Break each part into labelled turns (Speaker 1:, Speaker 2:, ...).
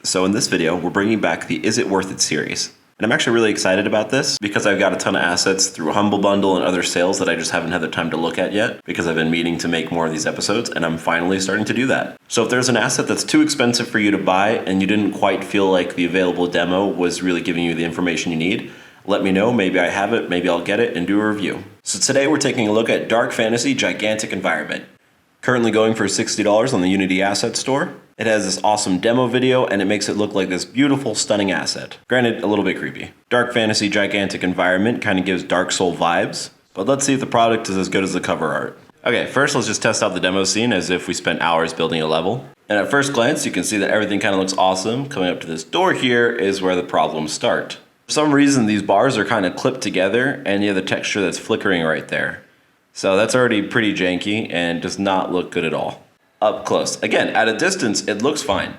Speaker 1: So in this video, we're bringing back the Is It Worth It series. And I'm actually really excited about this because I've got a ton of assets through Humble Bundle and other sales that I just haven't had the time to look at yet because I've been meaning to make more of these episodes, and I'm finally starting to do that. So if there's an asset that's too expensive for you to buy and you didn't quite feel like the available demo was really giving you the information you need, let me know. Maybe I have it, maybe I'll get it and do a review. So today we're taking a look at Dark Fantasy Gigantic Environment. Currently going for $60 on the Unity Asset Store. It has this awesome demo video and it makes it look like this beautiful, stunning asset. Granted, a little bit creepy. Dark Fantasy Gigantic Environment kind of gives Dark Soul vibes, but let's see if the product is as good as the cover art. Okay, first let's just test out the demo scene as if we spent hours building a level. And at first glance, you can see that everything kind of looks awesome. Coming up to this door here is where the problems start. For some reason, these bars are kind of clipped together and you have the texture that's flickering right there. So that's already pretty janky and does not look good at all. Up close. Again, at a distance, it looks fine.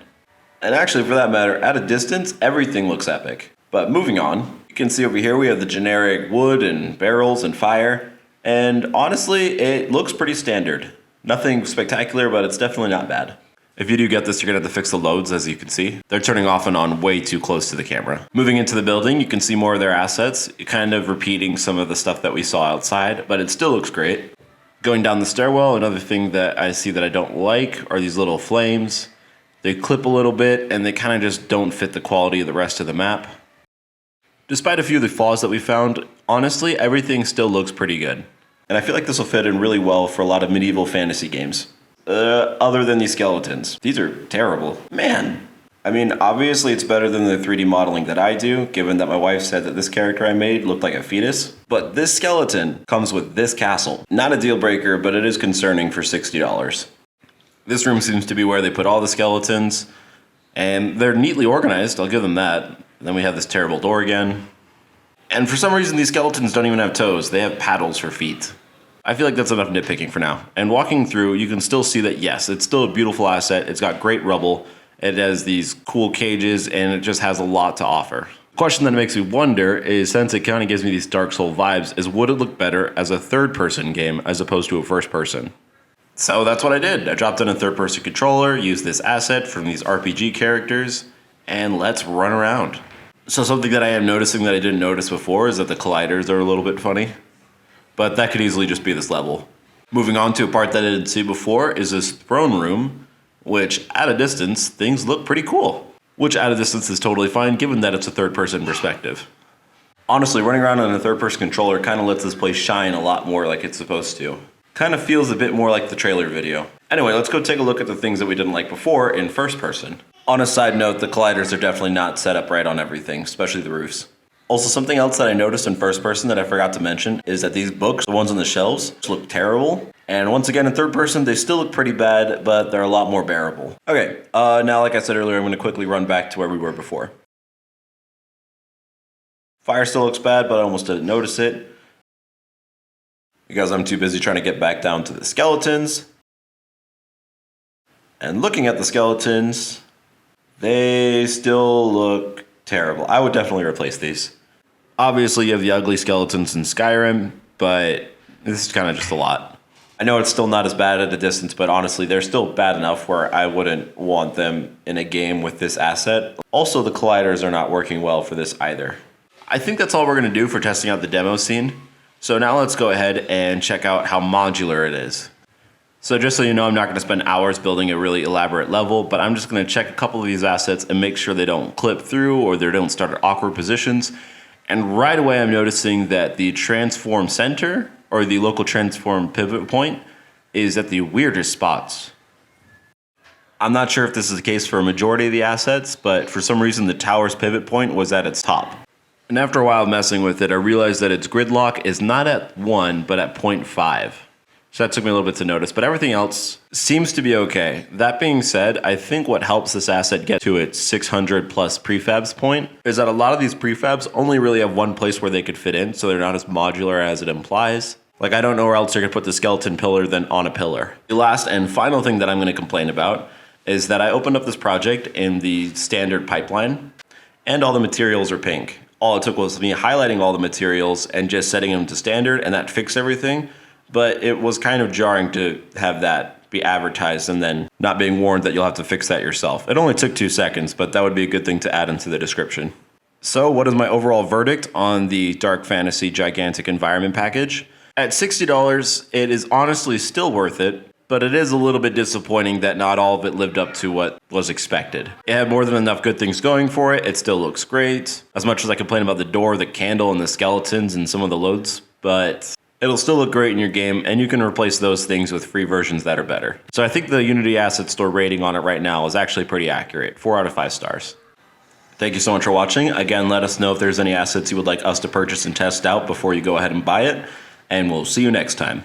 Speaker 1: And actually, for that matter, at a distance, everything looks epic. But moving on, you can see over here we have the generic wood and barrels and fire. And honestly, it looks pretty standard. Nothing spectacular, but it's definitely not bad. If you do get this, you're gonna have to fix the loads, as you can see. They're turning off and on way too close to the camera. Moving into the building, you can see more of their assets, kind of repeating some of the stuff that we saw outside, but it still looks great. Going down the stairwell, another thing that I see that I don't like are these little flames. They clip a little bit and they kind of just don't fit the quality of the rest of the map. Despite a few of the flaws that we found, honestly, everything still looks pretty good. And I feel like this will fit in really well for a lot of medieval fantasy games. Other than these skeletons. These are terrible. Man. I mean, obviously it's better than the 3D modeling that I do, given that my wife said that this character I made looked like a fetus. But this skeleton comes with this castle. Not a deal breaker, but it is concerning for $60. This room seems to be where they put all the skeletons, and they're neatly organized, I'll give them that. And then we have this terrible door again. And for some reason, these skeletons don't even have toes. They have paddles for feet. I feel like that's enough nitpicking for now. And walking through, you can still see that, yes, it's still a beautiful asset. It's got great rubble. It has these cool cages, and it just has a lot to offer. The question that makes me wonder is, since it kind of gives me these Dark Soul vibes, is would it look better as a third-person game as opposed to a first-person? So that's what I did. I dropped in a third-person controller, used this asset from these RPG characters, and let's run around. So something that I am noticing that I didn't notice before is that the colliders are a little bit funny. But that could easily just be this level. Moving on to a part that I didn't see before is this throne room, which at a distance, things look pretty cool. Which at a distance is totally fine, given that it's a third-person perspective. Honestly, running around on a third-person controller kind of lets this place shine a lot more like it's supposed to. Kind of feels a bit more like the trailer video. Anyway, let's go take a look at the things that we didn't like before in first person. On a side note, the colliders are definitely not set up right on everything, especially the roofs. Also, something else that I noticed in first person that I forgot to mention is that these books, the ones on the shelves, look terrible. And once again, in third person, they still look pretty bad, but they're a lot more bearable. Okay, now like I said earlier, I'm gonna quickly run back to where we were before. Fire still looks bad, but I almost didn't notice it because I'm too busy trying to get back down to the skeletons. And looking at the skeletons, they still look terrible. I would definitely replace these. Obviously, you have the ugly skeletons in Skyrim, but this is kind of just a lot. I know it's still not as bad at a distance, but honestly, they're still bad enough where I wouldn't want them in a game with this asset. Also, the colliders are not working well for this either. I think that's all we're gonna do for testing out the demo scene. So now let's go ahead and check out how modular it is. So just so you know, I'm not gonna spend hours building a really elaborate level, but I'm just gonna check a couple of these assets and make sure they don't clip through or they don't start at awkward positions. And right away, I'm noticing that the transform center or the local transform pivot point is at the weirdest spots. I'm not sure if this is the case for a majority of the assets, but for some reason, the tower's pivot point was at its top. And after a while messing with it, I realized that its grid lock is not at 1, but at 0.5. So that took me a little bit to notice, but everything else seems to be okay. That being said, I think what helps this asset get to its 600 plus prefabs point is that a lot of these prefabs only really have one place where they could fit in, so they're not as modular as it implies. Like, I don't know where else you're gonna put the skeleton pillar than on a pillar. The last and final thing that I'm gonna complain about is that I opened up this project in the standard pipeline, and all the materials are pink. All it took was me highlighting all the materials and just setting them to standard, and that fixed everything. But it was kind of jarring to have that be advertised and then not being warned that you'll have to fix that yourself. It only took 2 seconds, but that would be a good thing to add into the description. So what is my overall verdict on the Dark Fantasy Gigantic Environment package? At $60, it is honestly still worth it, but it is a little bit disappointing that not all of it lived up to what was expected. It had more than enough good things going for it. It still looks great. As much as I complain about the door, the candle, and the skeletons and some of the loads, but it'll still look great in your game, and you can replace those things with free versions that are better. So I think the Unity Asset Store rating on it right now is actually pretty accurate, 4 out of 5 stars. Thank you so much for watching. Again, let us know if there's any assets you would like us to purchase and test out before you go ahead and buy it, and we'll see you next time.